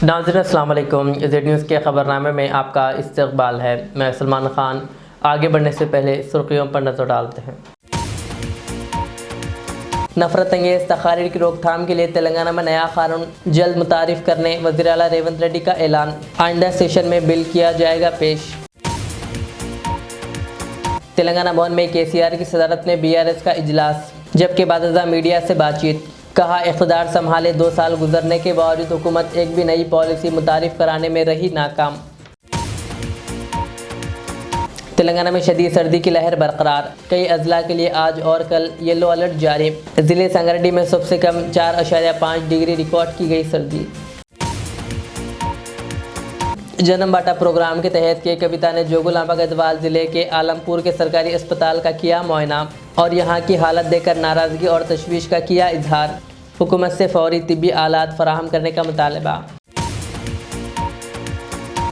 नाज़रीन अस्सलाम वालेकुम। ज़ेड न्यूज़ के ख़बरनामे में आपका इस्तक़बाल है। मैं सलमान ख़ान। आगे बढ़ने से पहले सुर्खियों पर नज़र डालते हैं। नफरत अंगेज़ तकारीर की रोकथाम के लिए तेलंगाना में नया कानून जल्द मुतारिफ करने वज़ीर आला रेवंत रेड्डी का ऐलान। आइंदा सेशन में बिल किया जाएगा पेश। तेलंगाना भवन में KCR की सदारत में BRS का इजलास, जबकि बाज़ मीडिया से बातचीत। कहा, इक़्तिदार संभाले 2 साल गुजरने के बावजूद हुकूमत एक भी नई पॉलिसी मुतारिफ कराने में रही नाकाम। तेलंगाना में शदीद सर्दी की लहर बरकरार, कई अजला के लिए आज और कल येलो अलर्ट जारी। ज़िले संगारेड्डी में सबसे कम 4.5 डिग्री रिकॉर्ड की गई सर्दी। जन्म बाटा प्रोग्राम के तहत के कविता ने जोगुलांबा गढ़वाल ज़िले के आलमपुर के सरकारी अस्पताल का किया मुआयना और यहां की हालत देखकर नाराज़गी और तशवीश का किया इजहार। हुकूमत से फौरी तिब्बी आलात फराहम करने का मुतालबा।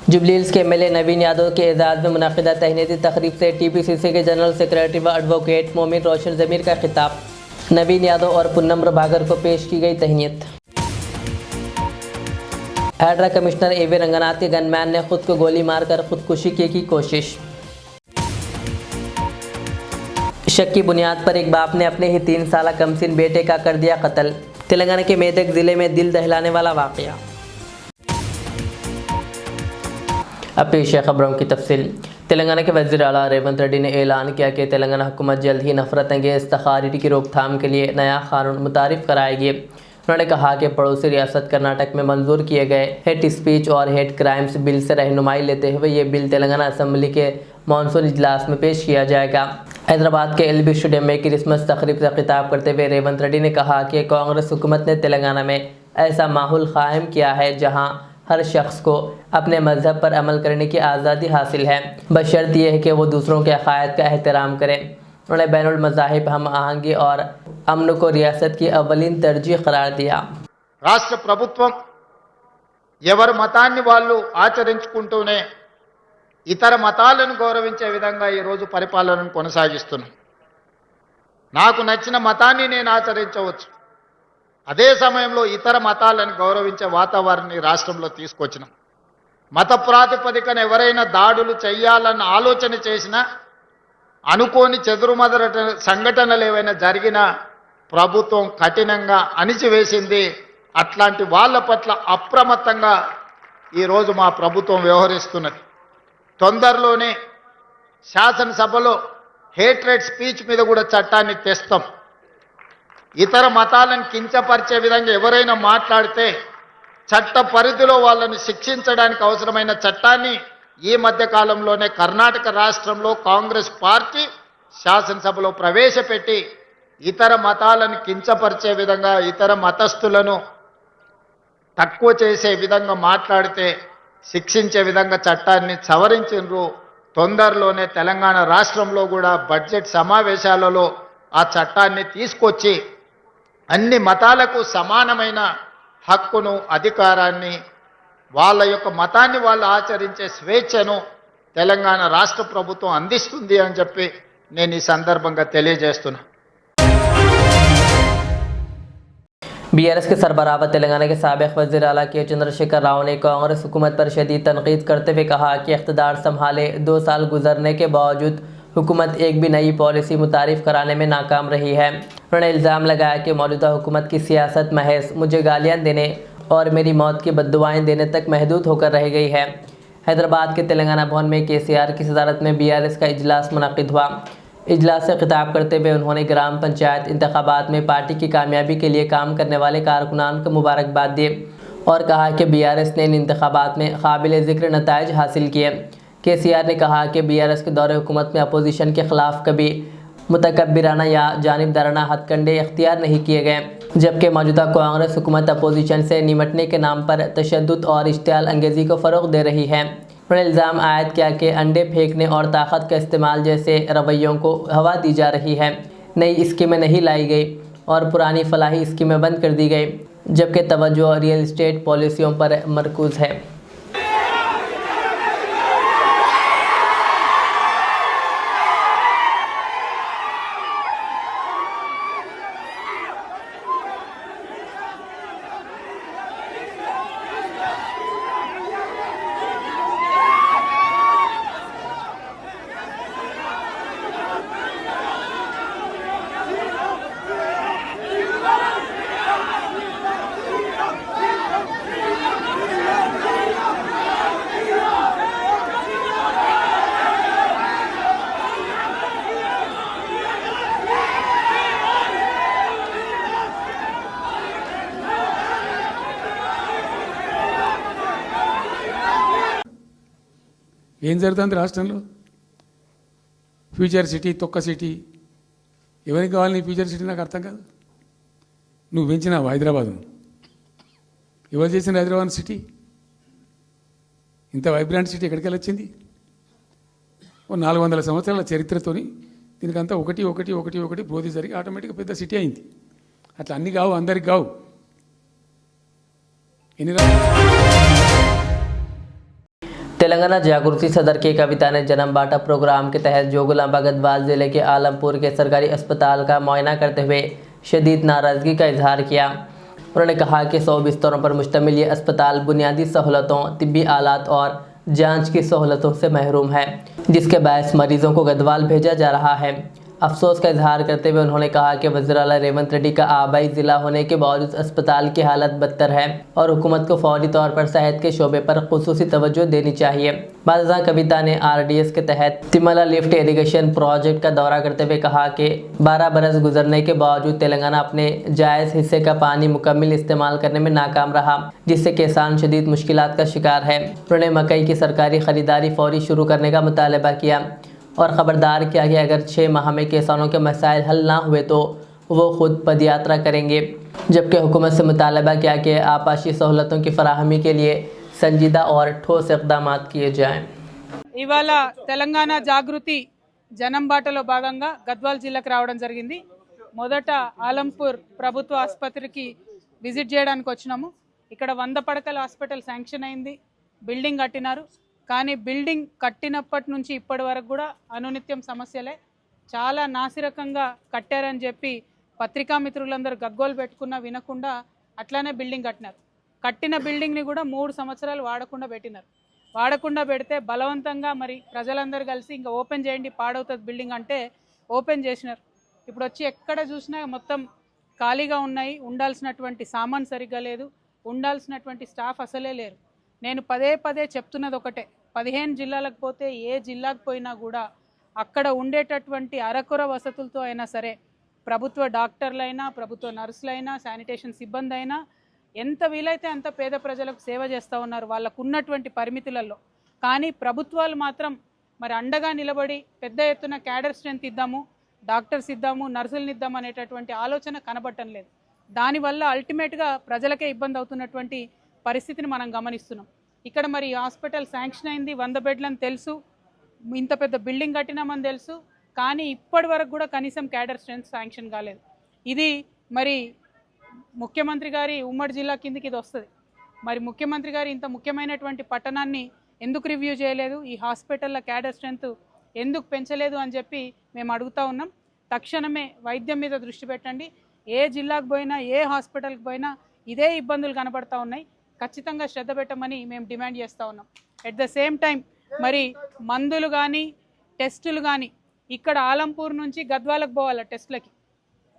जुबली हिल्स के MLA नवीन यादव के एजाज़ में मुनक़िदा तहनीती तक़रीब से TPCC के जनरल सेक्रेटरी व एडवोकेट मोमिन रोशन ज़मीर का खिताब। नवीन यादव और पूनम प्रभाकर को पेश की गई तहनीत। हैडरा कमिश्नर AV रंगनाथ के गनमैन ने खुद को गोली मारकर खुदकुशी की कोशिश। शक की बुनियाद पर एक बाप ने अपने ही 3 साला कमसिन बेटे का कर दिया कत्ल। तेलंगाना के मेदक ज़िले में दिल दहलाने वाला वाक़या। अब पेश है खबरों की तफसील। तेलंगाना के वज़ीर आला रेवंत रेड्डी ने ऐलान किया कि तेलंगाना हुकूमत जल्द ही नफरत अंगेज़ तकारीर की रोकथाम के लिए नया कानून मुतारिफ कराएगी। उन्होंने कहा कि पड़ोसी रियासत कर्नाटक में मंजूर किए गए हेट स्पीच और हेट क्राइम्स बिल से रहनुमाई लेते हुए ये बिल तेलंगाना असम्बली के मानसून इजलास में पेश किया जाएगा। हैदराबाद के LB स्टेडियम में क्रिसमस तकरीब से खिताब करते हुए रेवंत रेड्डी ने कहा कि कांग्रेस हुकूमत ने तेलंगाना में ऐसा माहौल कायम किया है जहां हर शख्स को अपने मजहब पर अमल करने की आज़ादी हासिल है, बशर्त यह है कि वो दूसरों के अक़ायद का एहतराम करें। उन्होंने बैनुल मज़ाहिब हम आहंगी और अमन को रियासत की अव्वलीन तरजीह करार दिया। రాష్ట్ర ప్రభుత్వం ఎవరి మతాన్ని వాళ్ళు ఆచరించుకుంటూనే ఇతర మతాలను గౌరవించే విధంగా ఈ రోజు పరిపాలనను కొనసాగిస్తున్నాం. నాకు నచ్చిన మతాన్ని నేను ఆచరించవచ్చు, అదే సమయంలో ఇతర మతాలను గౌరవించే వాతావరణాన్ని రాష్ట్రంలో తీసుకొచ్చినాం. మత ప్రాతిపదికన ఎవరైనా దాడులు చేయాలన్న ఆలోచన చేసినా, అనుకోని చెదురుమదురు సంఘటనలు ఏవైనా జరిగినా ప్రభుత్వం కఠినంగా అణిచివేసింది. అట్లాంటి వాళ్ళ పట్ల అప్రమత్తంగా ఈరోజు మా ప్రభుత్వం వ్యవహరిస్తున్నది. తొందరలోనే శాసనసభలో హేట్రెడ్ స్పీచ్ మీద కూడా చట్టాన్ని తెస్తాం. ఇతర మతాలను కించపరిచే విధంగా ఎవరైనా మాట్లాడితే చట్ట పరిధిలో వాళ్ళని శిక్షించడానికి అవసరమైన చట్టాన్ని ఈ మధ్య కాలంలోనే కర్ణాటక రాష్ట్రంలో కాంగ్రెస్ పార్టీ శాసనసభలో ప్రవేశపెట్టి ఇతర మతాలను కించపరిచే విధంగా, ఇతర మతస్థులను తక్కువ చేసే విధంగా మాట్లాడితే శిక్షించే విధంగా చట్టాన్ని సవరించారు. తొందరలోనే తెలంగాణ రాష్ట్రంలో కూడా బడ్జెట్ సమావేశాలలో ఆ చట్టాన్ని తీసుకొచ్చి అన్ని మతాలకు సమానమైన హక్కును, అధికారాన్ని, వాళ్ళ యొక్క మతాన్ని వాళ్ళు ఆచరించే స్వేచ్ఛను తెలంగాణ రాష్ట్ర ప్రభుత్వం అందిస్తుంది అని చెప్పి నేను ఈ సందర్భంగా తెలియజేస్తున్నా. BRS के सरबराह व तेलंगाना के साबिक़ वज़ीर आला के चंद्रशेखर राव ने कांग्रेस हुकूमत पर शदीद तनकीद करते हुए कहा कि इक़्तिदार संभाले 2 साल गुजरने के बावजूद हुकूमत एक भी नई पॉलिसी मुतारिफ कराने में नाकाम रही है। उन्होंने इल्ज़ाम लगाया कि मौजूदा हुकूमत की सियासत महज मुझे गालियाँ देने और मेरी मौत की बद्दुआएं देने तक महदूद होकर रह गई है। हैदराबाद के तेलंगाना भवन में KCR की सदारत में BRS का इजलास मुनक़िद हुआ। इजलास से खिताब करते हुए उन्होंने ग्राम पंचायत इंतखाबात में पार्टी की कामयाबी के लिए काम करने वाले कारकुनान को मुबारकबाद दी और कहा कि BRS ने इन इंतखाबात में काबिल ज़िक्र नताइज हासिल किए। KCR ने कहा कि BRS के दौरे हुकूमत में अपोजिशन के ख़िलाफ़ कभी मुतकब्बिराना या जानिबदाराना हथकंडे इख्तियार नहीं किए गए, जबकि मौजूदा कांग्रेस हुकूमत अपोजिशन से निमटने के नाम पर तशद्दुद और इश्तियाल अंगेज़ी को फ़रोग़ दे रही है। उन्होंने इल्ज़ाम आयद किया कि अंडे फेंकने और ताकत का इस्तेमाल जैसे रवैयों को हवा दी जा रही है, नई स्कीमें नहीं लाई गई और पुरानी फलाही स्कीमें बंद कर दी गई, जबकि तवज्जो रियल इस्टेट पॉलिसियों पर मरकूज़ है। ఏం జరుగుతుంది రాష్ట్రంలో? ఫ్యూచర్ సిటీ, తొక్క సిటీ. ఎవరికి కావాలి నీ ఫ్యూచర్ సిటీ? నాకు అర్థం కాదు. నువ్వు పెంచినావు హైదరాబాద్ను. ఎవరు చేసిన హైదరాబాద్ సిటీ? ఇంత వైబ్రాంట్ సిటీ ఎక్కడికి వచ్చింది? ఓ 400 సంవత్సరాల చరిత్రతోని దీనికంతా ఒకటి ఒకటి ఒకటి ఒకటి బ్రోది జరిగి ఆటోమేటిక్గా పెద్ద సిటీ అయింది. అట్లా అన్ని కావు, అందరికి కావు. ఎన్ని तेलंगाना जागृति सदर की कविता ने जन्म बांटा प्रोग्राम के तहत जोगुलांबा गढ़वाल जिले के आलमपुर के सरकारी अस्पताल का मुआयना करते हुए शदीद नाराजगी का इजहार किया। उन्होंने कहा कि 100 बिस्तरों पर मुश्तमिल ये अस्पताल बुनियादी सहूलतों, तिब्बी आलात और जांच की सहूलतों से महरूम है, जिसके बायस मरीजों को गढ़वाल भेजा जा रहा है। अफसोस का इजहार करते हुए उन्होंने कहा कि वज़ीर-ए-आला रेवंत रेड्डी का आबाई ज़िला होने के बावजूद अस्पताल की हालत बदतर है और हुकूमत को फौरी तौर पर सेहत के शोबे पर खुसूसी तवज्जो देनी चाहिए। बादशाह कविता ने RDS के तहत तिमला लिफ्ट इरिगेशन प्रोजेक्ट का दौरा करते हुए कहा कि 12 बरस गुजरने के बावजूद तेलंगाना अपने जायज़ हिस्से का पानी मुकम्मल इस्तेमाल करने में नाकाम रहा, जिससे किसान शदीद मुश्किलात का शिकार है। उन्होंने मकई की सरकारी खरीदारी फौरी शुरू करने का मुतालबा किया और ख़बरदार किया कि अगर 6 माह में किसानों के मसाइल हल ना हुए तो वो खुद पदयात्रा करेंगे। जबकि हुकूमत से मुतालबा किया कि आपाशी सहूलतों की फराहमी के लिए संजीदा और ठोस इक़दाम किए जाएँ। ఇవాళ తెలంగాణ జాగృతి జనం బాటలో భాగంగా గద్వాల్ జిల్లాకు రావడం జరిగింది. మొదట ఆలంపూర్ ప్రభుత్వ ఆసుపత్రికి విజిట్ చేయడానికి వచ్చినాము. ఇక్కడ 100 పడకల హాస్పిటల్ శాంక్షన్ అయింది, బిల్డింగ్ కట్టినారు. కానీ బిల్డింగ్ కట్టినప్పటి నుంచి ఇప్పటి వరకు కూడా అనునిత్యం సమస్యలే. చాలా నాసిరకంగా కట్టారని చెప్పి పత్రికా మిత్రులందరూ గగ్గోలు పెట్టుకున్నా వినకుండా అట్లానే బిల్డింగ్ కట్టినారు. కట్టిన బిల్డింగ్ని కూడా 3 సంవత్సరాలు వాడకుండా పెట్టినారు. వాడకుండా పెడితే బలవంతంగా మరి ప్రజలందరూ కలిసి ఇంకా ఓపెన్ చేయండి పాడవుతుంది బిల్డింగ్ అంటే ఓపెన్ చేసినారు. ఇప్పుడు వచ్చి ఎక్కడ చూసినా మొత్తం ఖాళీగా ఉన్నాయి. ఉండాల్సినటువంటి సామాన్ సరిగ్గా లేదు, ఉండాల్సినటువంటి స్టాఫ్ అసలే లేరు. నేను పదే పదే చెప్తున్నది ఒకటే, 15 జిల్లాలకు పోతే ఏ జిల్లాకు పోయినా కూడా అక్కడ ఉండేటటువంటి అరకొర వసతులతో అయినా సరే ప్రభుత్వ డాక్టర్లైనా, ప్రభుత్వ నర్సులైనా, శానిటేషన్ సిబ్బంది అయినా ఎంత వీలైతే అంత పేద ప్రజలకు సేవ చేస్తూ ఉన్నారు వాళ్ళకు ఉన్నటువంటి పరిమితులలో. కానీ ప్రభుత్వాలు మాత్రం మరి అండగా నిలబడి పెద్ద ఎత్తున క్యాడర్ స్ట్రెంత్ ఇద్దాము, డాక్టర్స్ ఇద్దాము, నర్సులను ఇద్దాము అనేటటువంటి ఆలోచన కనబడటం లేదు. దానివల్ల అల్టిమేట్గా ప్రజలకే ఇబ్బంది అవుతున్నటువంటి పరిస్థితిని మనం గమనిస్తున్నాం. ఇక్కడ మరి హాస్పిటల్ శాంక్షన్ అయింది, 100 బెడ్లని తెలుసు, ఇంత పెద్ద బిల్డింగ్ కట్టినామని తెలుసు. కానీ ఇప్పటి వరకు కూడా కనీసం క్యాడర్ స్ట్రెంత్ శాంక్షన్ కాలేదు. ఇది మరి ముఖ్యమంత్రి గారి ఉమ్మడి జిల్లా కిందికి ఇది వస్తుంది. మరి ముఖ్యమంత్రి గారు ఇంత ముఖ్యమైనటువంటి పట్టణాన్ని ఎందుకు రివ్యూ చేయలేదు, ఈ హాస్పిటల్ల క్యాడర్ స్ట్రెంత్ ఎందుకు పెంచలేదు అని చెప్పి మేము అడుగుతూ ఉన్నాం. తక్షణమే వైద్యం మీద దృష్టి పెట్టండి. ఏ జిల్లాకు పోయినా, ఏ హాస్పిటల్కి పోయినా ఇదే ఇబ్బందులు కనబడతా ఉన్నాయి. ఖచ్చితంగా శ్రద్ధ పెట్టమని మేము డిమాండ్ చేస్తూ ఉన్నాం. ఎట్ ద సేమ్ టైం మరి మందులు కానీ టెస్టులు కానీ ఇక్కడ ఆలంపూర్ నుంచి గద్వాలకు పోవాలి టెస్టులకి.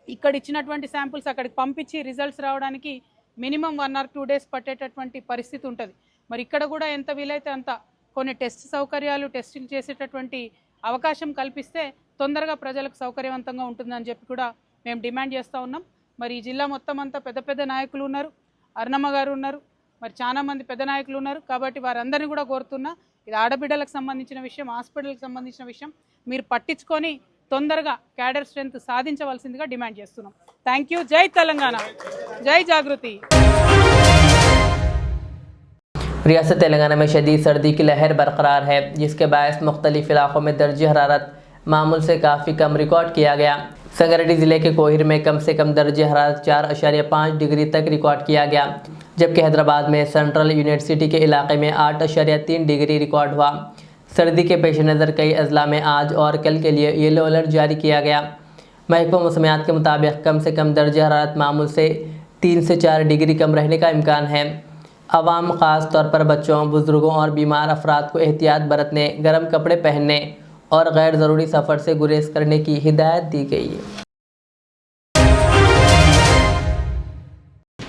ఇక్కడ ఇచ్చినటువంటి శాంపుల్స్ అక్కడికి పంపించి రిజల్ట్స్ రావడానికి మినిమం 1 or 2 days పట్టేటటువంటి పరిస్థితి ఉంటుంది. మరి ఇక్కడ కూడా ఎంత వీలైతే అంత కొన్ని టెస్ట్ సౌకర్యాలు, టెస్టులు చేసేటటువంటి అవకాశం కల్పిస్తే తొందరగా ప్రజలకు సౌకర్యవంతంగా ఉంటుందని చెప్పి కూడా మేము డిమాండ్ చేస్తూ ఉన్నాం. మరి ఈ జిల్లా మొత్తం అంతా పెద్ద పెద్ద నాయకులు ఉన్నారు, అరుణమ్మ గారు ఉన్నారు, మరి చాలామంది పెద్ద నాయకులు ఉన్నారు. కాబట్టి వారందరినీ కూడా కోరుతున్నా, ఇది ఆడబిడ్డలకు సంబంధించిన విషయం, హాస్పిటల్కి సంబంధించిన విషయం, మీరు పట్టించుకొని తొందరగా క్యాడర్ స్ట్రెంత్ సాధించవలసిందిగా డిమాండ్ చేస్తున్నాం. Thank you. జై తెలంగాణ, జై జాగృతి. रियासत तेलंगाना में शदीद सर्दी की लहर बरकरार है, जिसके बायस मुख्तलिफ इलाकों में दर्जे हरारत मामूल से काफ़ी कम रिकॉर्ड किया गया। संगारेड्डी ज़िले के कोहिर में कम से कम दर्जे हरारत 4.5 डिग्री तक रिकॉर्ड किया गया, जबकि हैदराबाद में सेंट्रल यूनिवर्सिटी के इलाके में 8.3 डिग्री रिकॉर्ड हुआ। सर्दी के पेश नज़र कई अजला में आज और कल के लिए येलो अलर्ट जारी किया गया। महकमा मौसमियात के मुताबिक कम से कम दर्जे हरारत मामूल से 3 से 4 डिग्री कम रहने का इम्कान है। अवाम ख़ास तौर पर बच्चों, बुज़ुर्गों और बीमार अफराद को एहतियात बरतने, गर्म कपड़े पहनने और गैर ज़रूरी सफ़र से गुरेज करने की हिदायत दी गई है।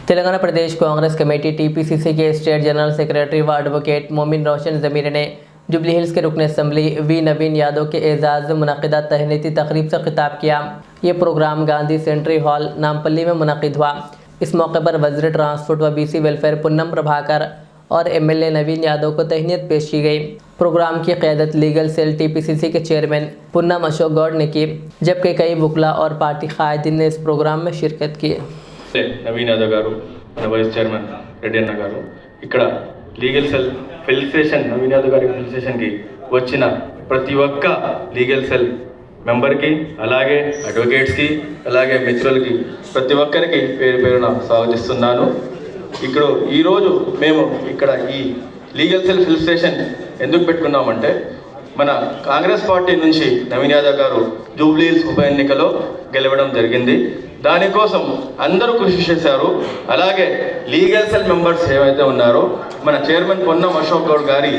तेलंगाना प्रदेश कांग्रेस कमेटी TPCC के स्टेट जनरल सेक्रेटरी व एडवोकेट मोमिन रोशन ज़मीर ने जुबली हिल्स के रुकन असम्बली वी नवीन यादव के एजाज़ में मुनक़िदा तहनीती तकरीब से खिताब किया। ये program Gandhi centenary hall Nampally में मुनक़िद हुआ। इस मौके पर वज़ीर ट्रांसपोर्ट व BC वेलफेयर पुन्नम प्रभाकर और एमएलए नवीन यादव को तहनीत पेश की गई। प्रोग्राम की क़यादत लीगल सेल टीपीसीसी के चेयरमैन पुन्नम अशोक गौड़ ने की, जबकि कई वकला और पार्टी कायदीन ने इस प्रोग्राम में शिरकत की। నవీన్ యాదవ్ గారు, మన వైస్ చైర్మన్ రెడ్డి అన్న గారు, ఇక్కడ legal cell felicitation Naveen Yadav గారి ఫెలిసిటేషన్కి వచ్చిన ప్రతి ఒక్క లీగల్ సెల్ మెంబర్కి, అలాగే అడ్వకేట్స్కి, అలాగే మిత్రులకి, ప్రతి ఒక్కరికి పేరు పేరున స్వాగతిస్తున్నాను. ఇక్కడ ఈరోజు మేము ఇక్కడ ఈ లీగల్ సెల్ ఫెలిసిటేషన్ ఎందుకు పెట్టుకున్నామంటే, మన కాంగ్రెస్ పార్టీ నుంచి నవీన్ యాదవ్ గారు జూబ్లీ హిల్స్ ఉప ఎన్నికలో గెలవడం జరిగింది. దానికోసం అందరూ కృషి చేశారు. అలాగే లీగల్ సెల్ మెంబర్స్ ఏవైతే ఉన్నారో మన చైర్మన్ పొన్నం అశోక్ గౌడ్ గారి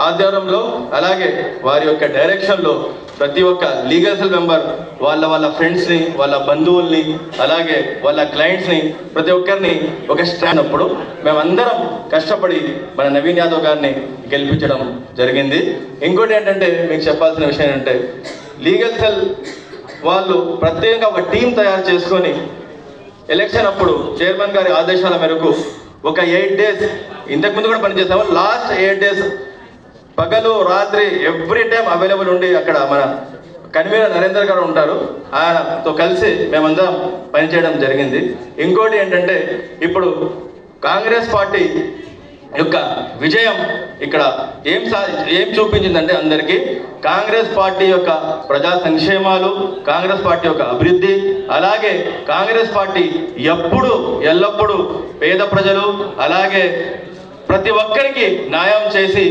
ఆధ్వర్యంలో, అలాగే వారి యొక్క డైరెక్షన్లో ప్రతి ఒక్క లీగల్ సెల్ మెంబర్ వాళ్ళ ఫ్రెండ్స్ని, వాళ్ళ బంధువుల్ని, అలాగే వాళ్ళ క్లయింట్స్ని, ప్రతి ఒక్కరిని ఒక స్టాండ్ అప్పుడు మేమందరం కష్టపడి మన నవీన్ యాదవ్ గారిని గెలిపించడం జరిగింది. ఇంకోటి ఏంటంటే మీకు చెప్పాల్సిన విషయం ఏంటంటే, లీగల్ సెల్ వాళ్ళు ప్రత్యేకంగా ఒక టీం తయారు చేసుకొని ఎలక్షన్ అప్పుడు చైర్మన్ గారి ఆదేశాల మేరకు ఒక 8 days ఇంతకుముందు కూడా పనిచేసాము. లాస్ట్ 8 days పగలు రాత్రి ఎవ్రీ టైం అవైలబుల్ ఉండి అక్కడ మన కన్వీనర్ నరేందర్ గారు ఉంటారు, ఆయనతో కలిసి మేమందరం పనిచేయడం జరిగింది. ఇంకోటి ఏంటంటే, ఇప్పుడు కాంగ్రెస్ పార్టీ యొక్క విజయం ఇక్కడ ఏం చూపించిందంటే, అందరికీ కాంగ్రెస్ పార్టీ యొక్క ప్రజా సంక్షేమాలు, కాంగ్రెస్ పార్టీ యొక్క అభివృద్ధి, అలాగే కాంగ్రెస్ పార్టీ ఎల్లప్పుడూ పేద ప్రజలు, అలాగే ప్రతి ఒక్కరికి న్యాయం చేసి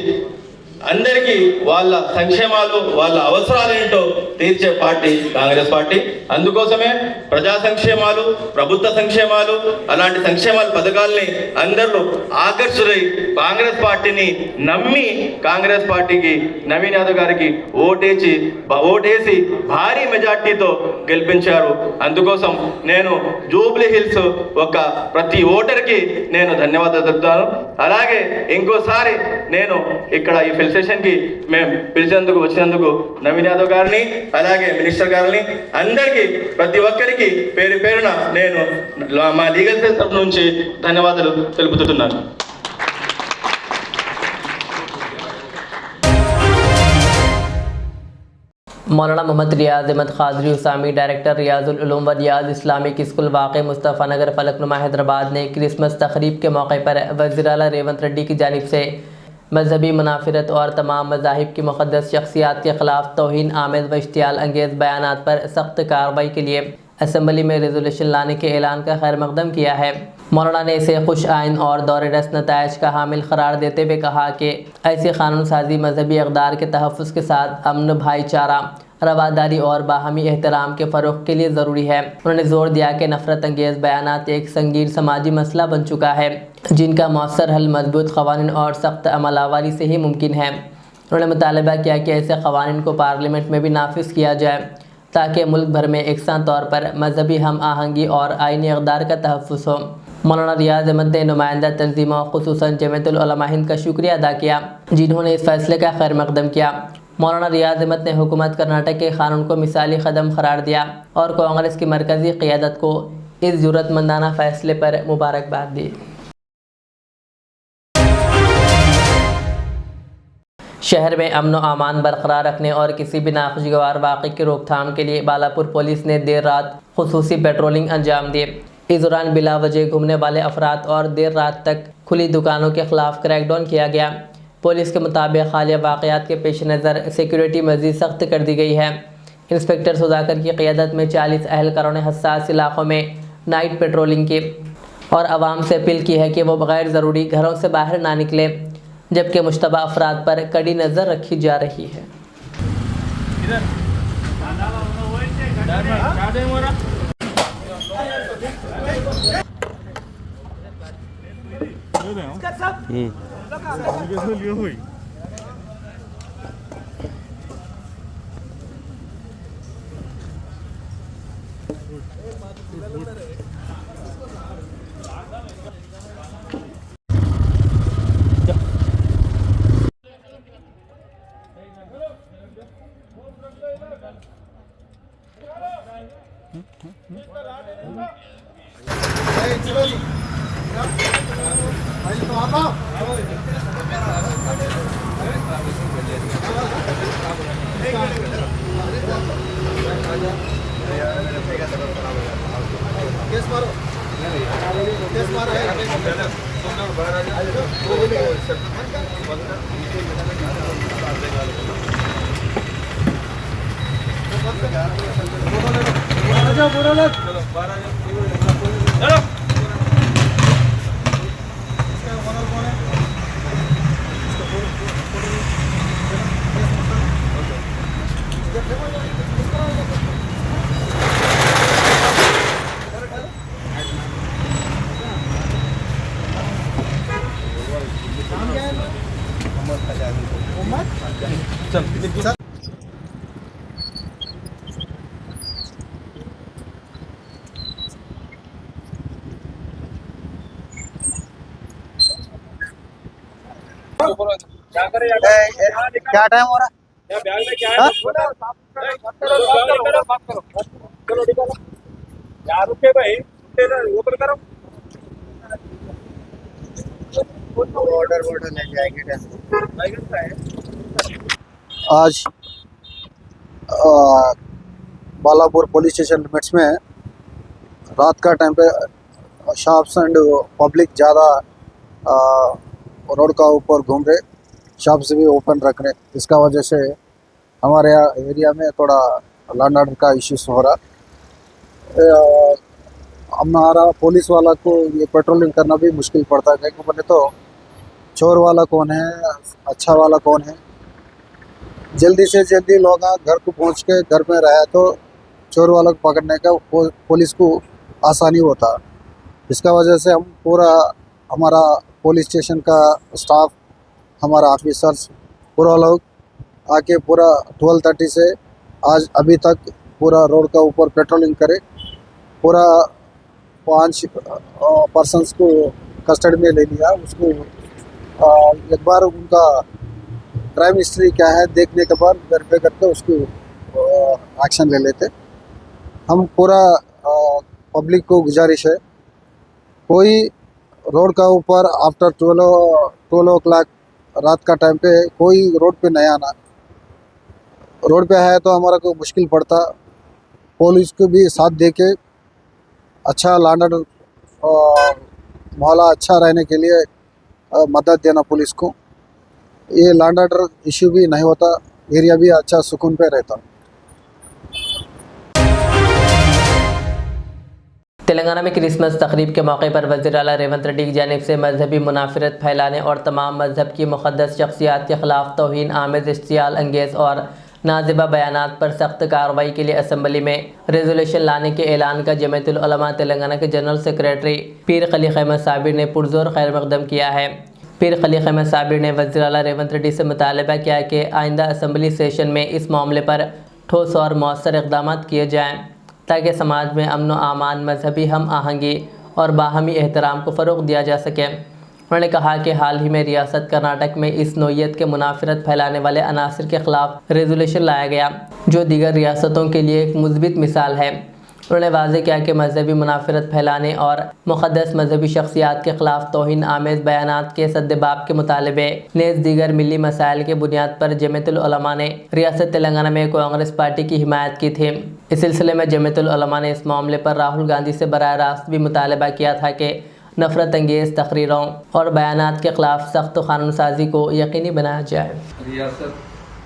అందరికీ వాళ్ళ సంక్షేమాలు, వాళ్ళ అవసరాలు ఏంటో తీర్చే పార్టీ కాంగ్రెస్ పార్టీ. అందుకోసమే ప్రజా సంక్షేమాలు, ప్రభుత్వ సంక్షేమాలు, అలాంటి సంక్షేమాల పథకాలని అందరూ ఆకర్షితులై కాంగ్రెస్ పార్టీని నమ్మి కాంగ్రెస్ పార్టీకి నవీన్ యాదవ్ గారికి ఓటేసి భారీ మెజార్టీతో గెలిపించారు. అందుకోసం నేను జూబ్లీ హిల్స్ ప్రతి ఓటర్కి నేను ధన్యవాదాలు చెప్తాను. అలాగే ఇంకోసారి నేను ఇక్కడ ఈ సెషన్కి మేము వచ్చినందుకు నవీన్ యాదవ్ గారిని, అలాగే మినిస్టర్ గారిని, అందరికీ ప్రతి ఒక్కరికి పేరు పేరున నేను మా లీగల్ సెల్ తరఫు నుంచి ధన్యవాదాలు తెలుపుతున్నాను. मौलाना मोहम्मद रियाज अहमद खादरी उसामी डायरेक्टर रियाजुल उलूम व रियाज इस्लामिक स्कूल वाक़ मुस्तफ़ा नगर फलकनुमा हैदराबाद ने क्रिसमस तक़रीब के मौके पर वज़ीर आला रेवंत रेड्डी की जानिब से मजहबी मुनाफरत और तमाम मज़ाहिब की मुक़द्दस शख्सियात के ख़िलाफ़ तौहीन आमेज़ व इश्तियाल अंगेज़ बयानात पर सख्त कार्रवाई के लिए असम्बली में रेजोल्यूशन लाने के ऐलान का खैर मकदम किया है। मौलाना ने इसे खुश आइन और दौर रस नताइज का हामिल करार देते हुए कहा कि ऐसी कानून साजी मजहबी इक़दार के तहफ़्फ़ुज़ के साथ अमन, भाईचारा, रवादारी और बाहमी एहतराम के फ़रोग़ के लिए ज़रूरी है। उन्होंने ज़ोर दिया कि नफ़रत अंगेज़ बयानात एक संगीन समाजी मसला बन चुका है, जिनका मौसर हल मजबूत क़वानीन और सख्त अमल आवारी से ही मुमकिन है। उन्होंने मुतालबा किया कि ऐसे क़वानीन को पार्लियामेंट में भी नाफिज किया जाए ताकि मुल्क भर में एकसां तौर पर मजहबी हम आहंगी और आइनी इक़दार का तहफ़्फ़ुज़ हो। मौलाना रियाज अहमद ने नुमाइंदा तंजीमों ख़ुसूसन जमीयतुल उलमा हिंद का शुक्रिया अदा किया, जिन्होंने इस फैसले का खैर मकदम किया। मौलाना रियाज अहमद ने हुकूमत कर्नाटक के क़ानून को मिसाली कदम करार दिया और कांग्रेस की मरकज़ी क़ियादत को इस ज़रूरतमंदाना फ़ैसले पर मुबारकबाद दी। शहर में अमन व अमान बरकरार रखने और किसी भी नाखुशगवार वाक़े की रोकथाम के लिए बालापुर पुलिस ने देर रात खुसूसी पेट्रोलिंग अंजाम दी। इस दौरान बिला वजह घूमने वाले अफराद और देर रात तक खुली दुकानों के ख़िलाफ़ क्रैकडाउन किया गया। पुलिस के मुताबिक हालिया वाक़यात के पेश नज़र सिक्योरिटी मज़ीद सख्त कर दी गई है। इंस्पेक्टर सुधाकर की क़ियादत में 40 अहलकारों ने हसास इलाक़ों में नाइट पेट्रोलिंग की और आवाम से अपील की है कि वो बग़ैर ज़रूरी घरों से बाहर ना निकले, जबकि मुश्तबा अफराद पर कड़ी नज़र रखी जा रही है। क्या टाइम हो रहा है? ऑर्डर ले जाएंगे। आज बालापुर पुलिस स्टेशन लिमिट्स में रात का टाइम पे शॉप्स एंड पब्लिक ज़्यादा रोड का ऊपर घूम रहे, शॉप्स भी ओपन रख रहे, इसका वजह से हमारे यहाँ एरिया में थोड़ा लॉ एंड ऑर्डर का इश्यूज हो रहा। हमारा पुलिस वाला को ये पेट्रोलिंग करना भी मुश्किल पड़ता है, क्योंकि बोले तो चोर वाला कौन है, अच्छा वाला कौन है। जल्दी से जल्दी लोग घर को पहुंच के घर में रहे तो चोर वाला को पकड़ने का पुलिस को आसानी होता। इसका वजह से हम पूरा हमारा पुलिस स्टेशन का स्टाफ, हमारा ऑफिसर्स पूरा लोग आके पूरा 12:30 से आज अभी तक पूरा रोड का ऊपर पेट्रोलिंग करे। पूरा 5 पर्सन्स को कस्टडी में ले लिया। उसको एक बार उनका क्राइम हिस्ट्री क्या है देखने के बाद वेरीफाई करके उसको एक्शन ले लेते। हम पूरा पब्लिक को गुजारिश है, कोई रोड का ऊपर आफ्टर 12 o'clock रात का टाइम पे कोई रोड पे नहीं आना। रोड पे है तो हमारा को मुश्किल पड़ता। पुलिस को भी साथ दे के अच्छा लॉ एंड ऑर्डर माहौल अच्छा रहने के लिए मदद देना पुलिस को। ये लॉ एंड ऑर्डर इश्यू भी नहीं होता, एरिया भी अच्छा सुकून पे रहता। तेलंगाना में क्रिसमस तकरीब के मौके पर वज़ीर आला रेवंत रेड्डी की जानिब से मजहबी मुनाफरत फैलाने और तमाम मजहब की मुक़द्दस शख्सियात के ख़िलाफ़ तौहीन आमेज़, इश्तियाल अंगेज़ और नाज़िबा बयानात पर सख्त कार्रवाई के लिए असम्बली में रेजोल्यूशन लाने के ऐलान का जमीयतुल उलमा तेलंगाना के जनरल सेक्रेटरी पीर खलील अहमद साबिर ने पुरज़ोर खैर मक़दम किया है। पीर खलील अहमद साबिर ने वज़ीर आला रेवंत रेड्डी से मुतालबा किया कि आइंदा असम्बली सेशन में इस मामले पर ठोस और मौसर इक़दाम किए जाएँ ताकि समाज में अमन व आमान, मजहबी हम आहंगी और बाहमी एहतराम को फ़रोग़ दिया जा सके। उन्होंने कहा कि हाल ही में रियासत कर्नाटक में इस नोयत के मुनाफरत फैलाने वाले अनासर के ख़िलाफ़ रेजोल्यूशन लाया गया, जो दीगर रियासतों के लिए एक मुस्बित मिसाल है। उन्होंने वाज़ेह किया कि मजहबी मुनाफरत फैलाने और मुक़द्दस मजहबी शख्सियात के ख़िलाफ़ तौहीन आमेज़ बयानात के सद्देबाब के मुतालबे नेज़ दीगर मिली मसाइल के बुनियाद पर जमीयतुल उलमा ने रियासत तेलंगाना में कांग्रेस पार्टी की हिमायत की थी। इस सिलसिले में जमीयतुल उलमा ने इस मामले पर राहुल गांधी से बराह रास्त भी मुतालबा किया था कि नफ़रत अंगेज़ तकरीरों और बयानात के ख़िलाफ़ सख्त कानून साजी को यकीनी बनाया जाए। रियासत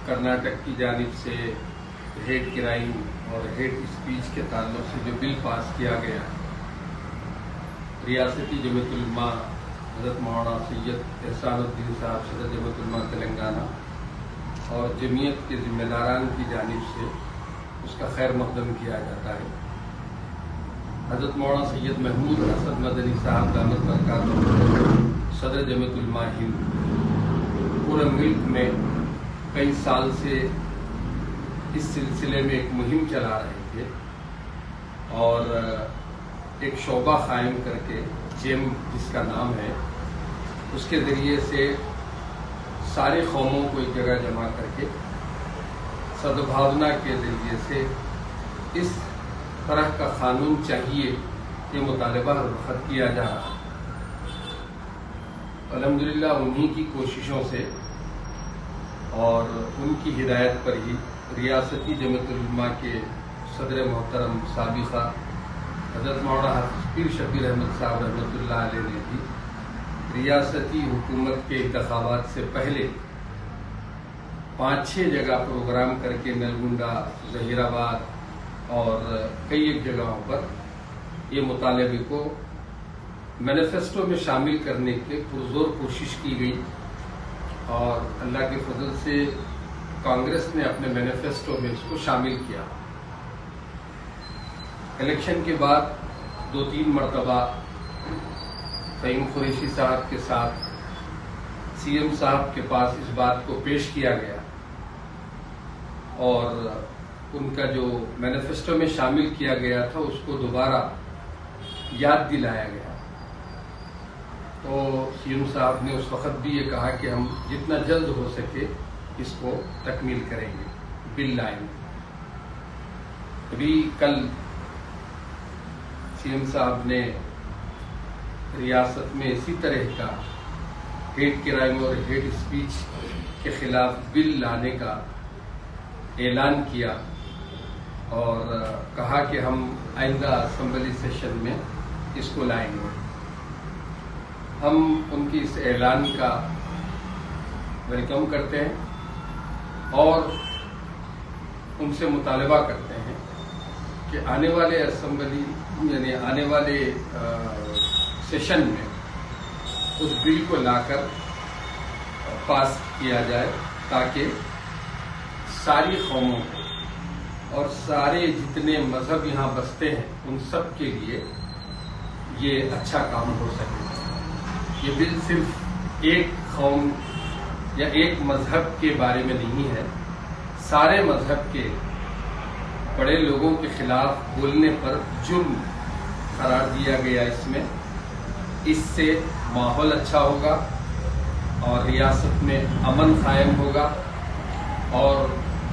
कर्नाटक की जानिब से हेट क्राइम और हेट स्पीच के ताल्लुक से जो बिल पास किया गया, रियासती जमीयतुल उलमा हज़रत मौलाना सैयद एहसानुद्दीन साहब सदर जमीयतुल उलमा तेलंगाना और जमीयत के ज़िम्मेदारान की जानिब से उसका खैर मक़दम किया जाता है। हज़रत मौलाना सैयद महमूद असद मदनी साहब दामत बरकातुहू सदर जमीयतुल उलमा हिंद पूरे मुल्क में कई साल से इस सिलसिले में एक मुहिम चला रहे थे और एक शोबा कायम करके जेम जिसका नाम है, उसके ज़रिए से सारे कौमों को एक जगह जमा करके सद्भावना के ज़रिए से इस तरह का कानून चाहिए, ये मुतालबा रफ़त किया जा रहा है। अल्हम्दुलिल्लाह उन्हीं की कोशिशों से और उनकी हिदायत पर ही रियासती जमीयतुल उलमा के सदर मोहतरम साबिक़ा हज़रत मौलाना हाफ़िज़ पीर शब्बीर अहमद साहब रहमतुल्लाह अलैह ने भी रियासती हुकूमत के इंतख़ाबात से पहले 5-6 जगह प्रोग्राम करके नलगुंडा, ज़हीराबाद और कई एक जगहों पर ये मुतालबे को मैनिफेस्टो में शामिल करने के पुरजोर कोशिश की गई और अल्लाह के फजल से कांग्रेस ने अपने मैनिफेस्टो में इसको शामिल किया। इलेक्शन के बाद 2-3 मरतबा फ़हीम कुरैशी साहब के साथ सीएम साहब के पास इस बात को पेश किया गया और उनका जो मैनिफेस्टो में शामिल किया गया था उसको दोबारा याद दिलाया गया। तो सीएम साहब ने उस वक़्त भी ये कहा कि हम जितना जल्द हो सके इसको तकमील करेंगे, बिल लाएंगे। अभी कल सीएम साहब ने रियासत में इसी तरह का हेट क्राइम और हेट स्पीच के खिलाफ बिल लाने का ऐलान किया और कहा कि हम आइंदा असेंबली सेशन में इसको लाएंगे। हम उनकी इस ऐलान का वेलकम करते हैं और उनसे मुतालबा करते हैं कि आने वाले असेंबली यानी आने वाले सेशन में उस बिल को लाकर पास किया जाए ताकि सारी कौमों को और सारे जितने मजहब यहाँ बसते हैं उन सब के लिए ये अच्छा काम हो सके। ये बिल सिर्फ एक कौम या एक मजहब के बारे में नहीं है, सारे मजहब के बड़े लोगों के खिलाफ बोलने पर जुर्म करार दिया गया इसमें। इससे माहौल अच्छा होगा और रियासत में अमन कायम होगा और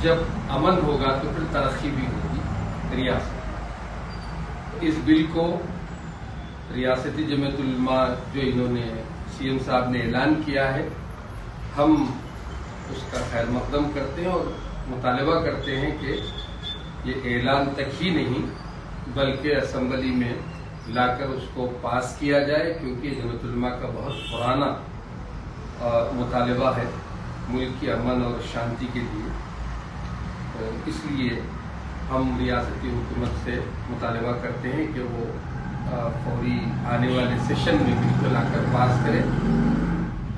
जब अमन होगा तो फिर तरक्की भी होगी रियासत। इस बिल को रियासती जमीयतुल उलमा जो इन्होंने सीएम साहब ने ऐलान किया है, हम उसका खैर मकदम करते हैं और मुतालबा करते हैं कि ये ऐलान तक ही नहीं बल्कि असेंबली में लाकर उसको पास किया जाए, क्योंकि जमीयतुल उलमा का बहुत पुराना मुतालबा है मुल्क की अमन और शांति के लिए। तो इसलिए हम रियासती हुकूमत से मुतालबा करते हैं कि वो फौरी आने वाले सेशन में बिल को लाकर पास करें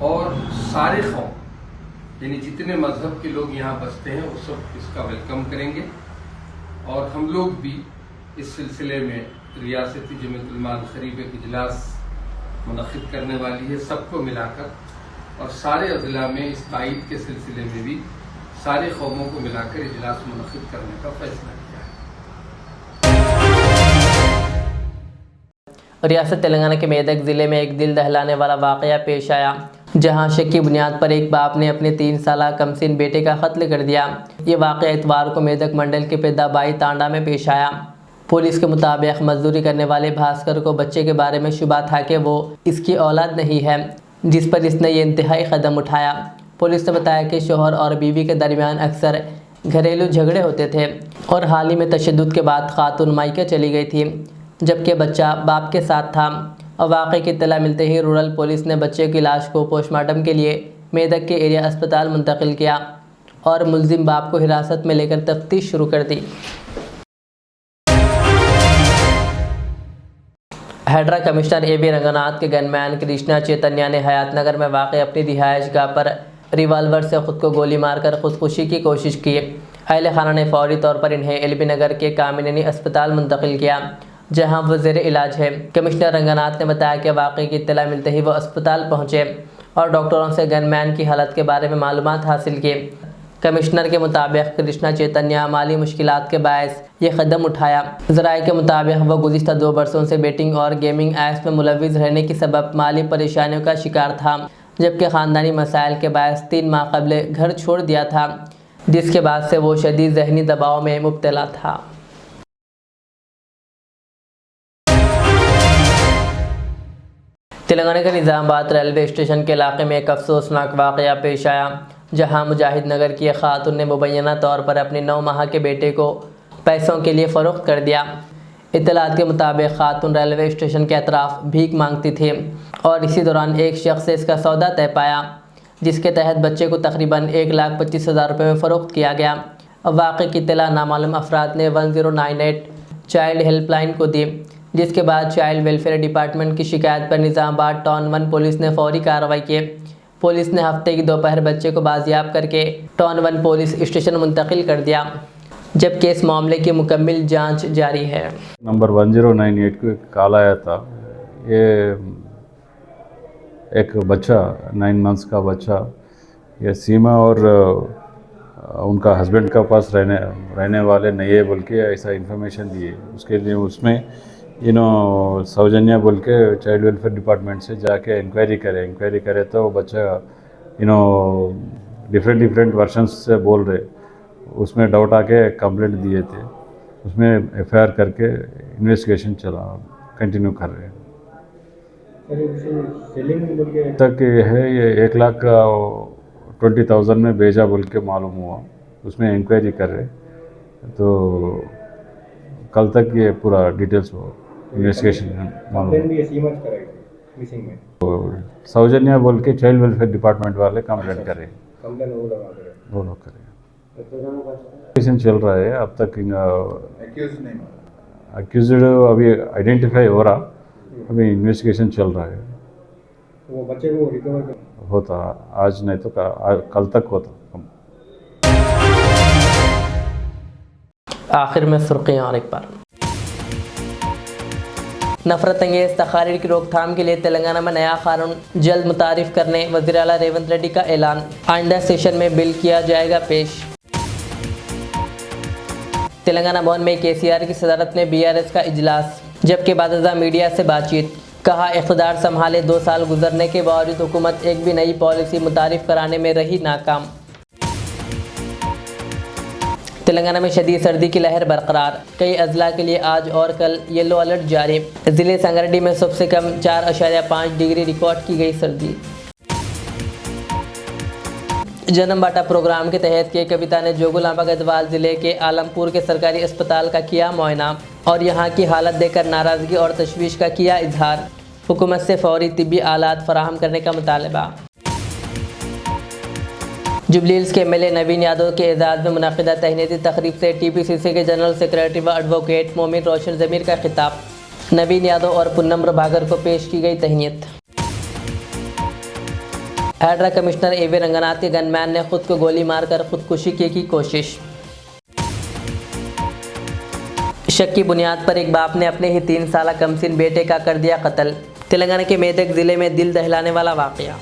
और सारे कौम यानी जितने मजहब के लोग यहाँ बसते हैं वो सब इसका वेलकम करेंगे। और हम लोग भी इस सिलसिले में रियासती जमीयतुल उलमा क़रीब एक इजलास मुनक़िद करने वाली है, सबको मिलाकर, और सारे अज़ला में इस तायीद के सिलसिले में भी सारे कौमों को मिलाकर इजलास मुनक़िद करने का फैसला किया है। रियासत तेलंगाना के मेदक ज़िले में एक दिल दहलाने वाला वाक़या पेश आया, जहां शक की बुनियाद पर एक बाप ने अपने 3 साला कमसिन बेटे का कत्ल कर दिया। ये वाक़या इतवार को मेदक मंडल के पेदाबाई तांडा में पेश आया। पुलिस के मुताबिक मजदूरी करने वाले भास्कर को बच्चे के बारे में शुबा था कि वो इसकी औलाद नहीं है, जिस पर इसने ये इंतहाई कदम उठाया। पुलिस ने बताया कि शोहर और बीवी के दरमियान अक्सर घरेलू झगड़े होते थे और हाल ही में तशद्दुद के बाद खातून मायके चली गई थी, जबकि बच्चा बाप के साथ था। और वाक़े की इत्तला मिलते ही रूरल पुलिस ने बच्चे की लाश को पोस्टमार्टम के लिए मेदक के एरिया अस्पताल मुंतकिल किया और मुलजिम बाप को हिरासत में लेकर तफ्तीश शुरू कर दी। Hydraa commissioner AB. रंगनाथ के गनमैन कृष्णा चैतन्या ने हयात नगर में वाक़ अपनी रिहाइश गाह पर रिवाल्वर से ख़ुद को गोली मारकर ख़ुदकुशी की कोशिश की। अहल खाना ने फौरी तौर पर इन्हें एल.बी. नगर के कामिनी अस्पताल मुंतकिल किया, जहां वो ज़ेर इलाज है। कमिश्नर रंगनाथ ने बताया कि वाक़े की इत्तला मिलते ही वो अस्पताल पहुँचे और डॉक्टरों से गनमैन की हालत के बारे में मालूमात हासिल की। कमिश्नर के मुताबिक कृष्णा चैतन्या माली मुश्किलात के बायस ये कदम उठाया। ज़राए के मुताबिक वो गुज़िश्ता 2 बरसों से बेटिंग और गेमिंग ऐप्स में मुलव्विस रहने की सबब माली परेशानियों का शिकार था, जबकि ख़ानदानी मसाइल के बायस 3 माह कबल घर छोड़ दिया था, जिसके बाद से वो शदीद ज़हनी दबाव में मुब्तला था। تلنگانہ کے نظام آباد ریلوے اسٹیشن کے علاقے میں ایک افسوسناک واقعہ پیش آیا، جہاں مجاہد نگر کی ایک خاتون نے مبینہ طور پر اپنے 9 ماہ کے بیٹے کو پیسوں کے لیے فروخت کر دیا۔ اطلاعات کے مطابق خاتون ریلوے اسٹیشن کے اطراف بھیک مانگتی تھی اور اسی دوران ایک شخص سے اس کا سودا طے پایا، جس کے تحت بچے کو تقریباً 1,25,000 روپے میں فروخت کیا گیا۔ واقعے کی اطلاع نامعلوم افراد نے 1098 چائلڈ ہیلپ لائن کو دی، جس کے بعد چائلڈ ویلفیئر ڈپارٹمنٹ کی شکایت پر نظام آباد ٹاؤن 1 پولیس نے فوری کارروائی کی۔ پولیس نے ہفتے کی دوپہر بچے کو بازیاب کر کے ٹاؤن 1 پولیس اسٹیشن منتقل کر دیا، جبکہ اس معاملے کی مکمل جانچ جاری ہے۔ نمبر 1098 کو ایک کال آیا تھا، یہ ایک بچہ 9 منتھس کا بچہ، یہ سیما اور ان کا ہسبینڈ کا پاس رہنے والے نہیں ہے بول کے ایسا انفارمیشن دی ہے۔ اس کے لیے اس میں سوجنیا بول کے چائلڈ ویلفیئر ڈپارٹمنٹ سے جا کے انکوائری کرے تو وہ بچہ ڈفرینٹ ورشنس سے بول رہے، اس میں ڈاؤٹ آ کے کمپلینٹ دیے تھے، اس میں FIR کر کے انویسٹیگیشن کنٹینیو کر رہے ہیں۔ تک یہ ہے یہ 1,20,000 میں بھیجا بول کے معلوم ہوا، اس میں انکوائری کر رہے، تو کل تک یہ پورا ڈیٹیلس انویسٹیگیشن سوجنیا بول کے چائلڈ ویلفیئر ڈپارٹمنٹ والے کمپلینٹ کر رہے ہیں، وہ لوگ کریں انویسٹیگیشن چل رہا ہے۔ اب تک اکیوزڈ ابھی آئیڈینٹیفائی ہو رہا، ابھی انویسٹیگیشن چل رہا ہے۔ وہ بچے کو ریکور ہوتا آج نہیں تو کل تک ہوتا۔ آخر میں سرخیاں اور ایک بار نفرت انگیز تقاریر کی روک تھام کے لیے تلنگانہ میں نیا قانون جلد متعارف کرنے وزیر اعلیٰ ریونت ریڈی کا اعلان، آئندہ سیشن میں بل کیا جائے گا پیش۔ تلنگانہ بھون میں KCR کی صدارت میں BRS کا اجلاس، جبکہ بعد ازاں میڈیا سے بات چیت، کہا اقتدار سنبھالے 2 سال گزرنے کے باوجود حکومت ایک بھی نئی پالیسی متعارف کرانے میں رہی ناکام۔ تلنگانہ میں شدید سردی کی لہر برقرار، کئی اضلاع کے لیے آج اور کل یلو الرٹ جاری۔ ضلع سنگریڈی میں سب سے کم 4.5 ڈگری ریکارڈ کی گئی سردی۔ جنم باٹا پروگرام کے تحت کے کویتا نے جوگلامبا گدوال ضلع کے عالمپور کے سرکاری اسپتال کا کیا معائنہ اور یہاں کی حالت دیکھ کر ناراضگی اور تشویش کا کیا اظہار، حکومت سے فوری طبی آلات فراہم کرنے کا مطالبہ۔ جوبلی ہلز کے MLA نوین یادو کے اعزاز میں منعقدہ تہنیتی تقریب سے TPCC کے جنرل سیکریٹری و ایڈوکیٹ مومن روشن ضمیر کا خطاب، نوین یادو اور پونم پربھاکر کو پیش کی گئی تہنیت۔ ہیڈرا کمشنر AV رنگناتھ کے گن مین نے خود کو گولی مار کر خودکشی کی کوشش۔ شک کی بنیاد پر ایک باپ نے اپنے ہی 3 سالہ کمسن بیٹے کا کر دیا قتل، تلنگانہ کے میدک ضلع میں دل دہلانے والا واقعہ۔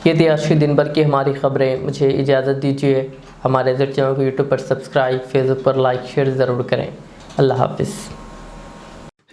یہ تھی آج کے دن بھر کی ہماری خبریں، مجھے اجازت دیجیے، ہمارے چینل کو YouTube پر سبسکرائب، فیس بک پر لائک شیئر ضرور کریں۔ اللہ حافظ۔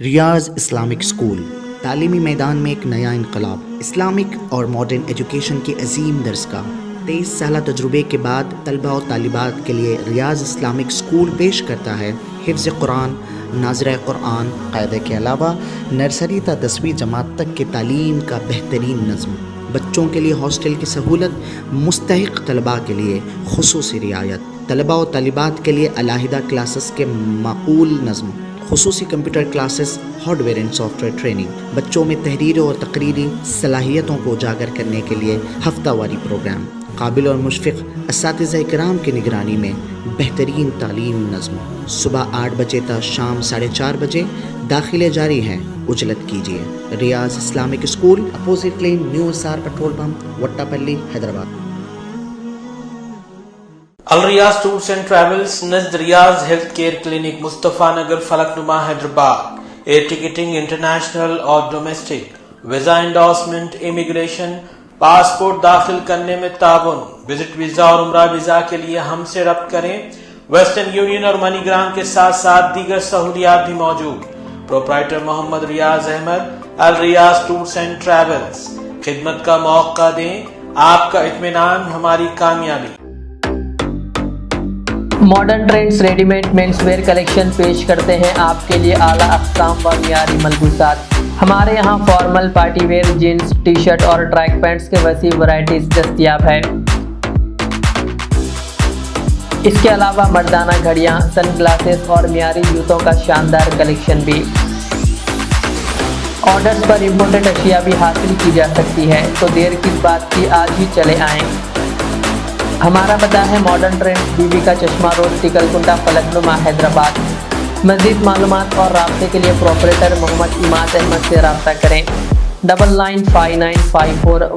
ریاض اسلامک اسکول تعلیمی میدان میں ایک نیا انقلاب، اسلامک اور ماڈرن ایجوکیشن کی عظیم درسگاہ۔ 23 سالہ تجربے کے بعد طلبہ و طالبات کے لیے ریاض اسلامک اسکول پیش کرتا ہے حفظ قرآن، ناظرہ قرآن، قاعدے کے علاوہ نرسری تا 10ویں جماعت تک کے تعلیم کا بہترین نظم، بچوں کے لیے ہاسٹل کی سہولت، مستحق طلباء کے لیے خصوصی رعایت، طلباء و طالبات کے لیے علیحدہ کلاسز کے معقول نظم، خصوصی computer classes, hard where and soft where training, بچوں میں تحریری اور تقریری صلاحیتوں کو اجاگر کرنے کے لیے ہفتہ واری پروگرام، قابل اور مشفق اساتذہ کرام کی نگرانی میں بہترین تعلیم نظم، صبح 8 بجے تا شام 4:30 بجے، داخلے جاری ہیں، اجلت کیجیے۔ Riaz Islamic school, opposite lane, new SR petrol pump, Vatepally, Hyderabad. Al-Riaz tours and travels نزد Riaz health care clinic, Mustafa Nagar, Falaknuma, Hyderabad. Air ticketing international اور domestic, visa endorsement, immigration, passport داخل کرنے میں تعاون، وزٹ ویزا اور عمرہ ویزا کے لیے ہم سے رابطہ کریں۔ ویسٹرن یونین اور منی گرام کے ساتھ ساتھ دیگر سہولیات بھی موجود۔ Proprietor Mohammed Riaz Ahmed, Al-Riaz tours and travels. خدمت کا موقع دیں، آپ کا اطمینان ہماری کامیابی۔ Modern trends readymade men's wear collection पेश करते हैं आपके लिए आला अक़साम व मियारी मलबूसात। हमारे यहाँ formal party wear jeans T shirt और ट्रैक पैंट्स के वसी वैरायटीज दस्तयाब है। इसके अलावा मर्दाना घड़ियाँ, सन ग्लासेस और मियारी जूतों का शानदार कलेक्शन भी। ऑर्डर्स पर इम्पोर्टेड अशिया भी हासिल की जा सकती है, तो देर किस बात की, आज ही चले आएँ। हमारा पता है मॉडर्न ट्रेंड्स, बीबी का चश्मा रोड, टिकलकुंटा, फलकनुमा, हैदराबाद। मज़ीद मालूमात और राब्ते के लिए प्रोपरेटर मोहम्मद इमाद अहमद से रब्ता करें। 99595414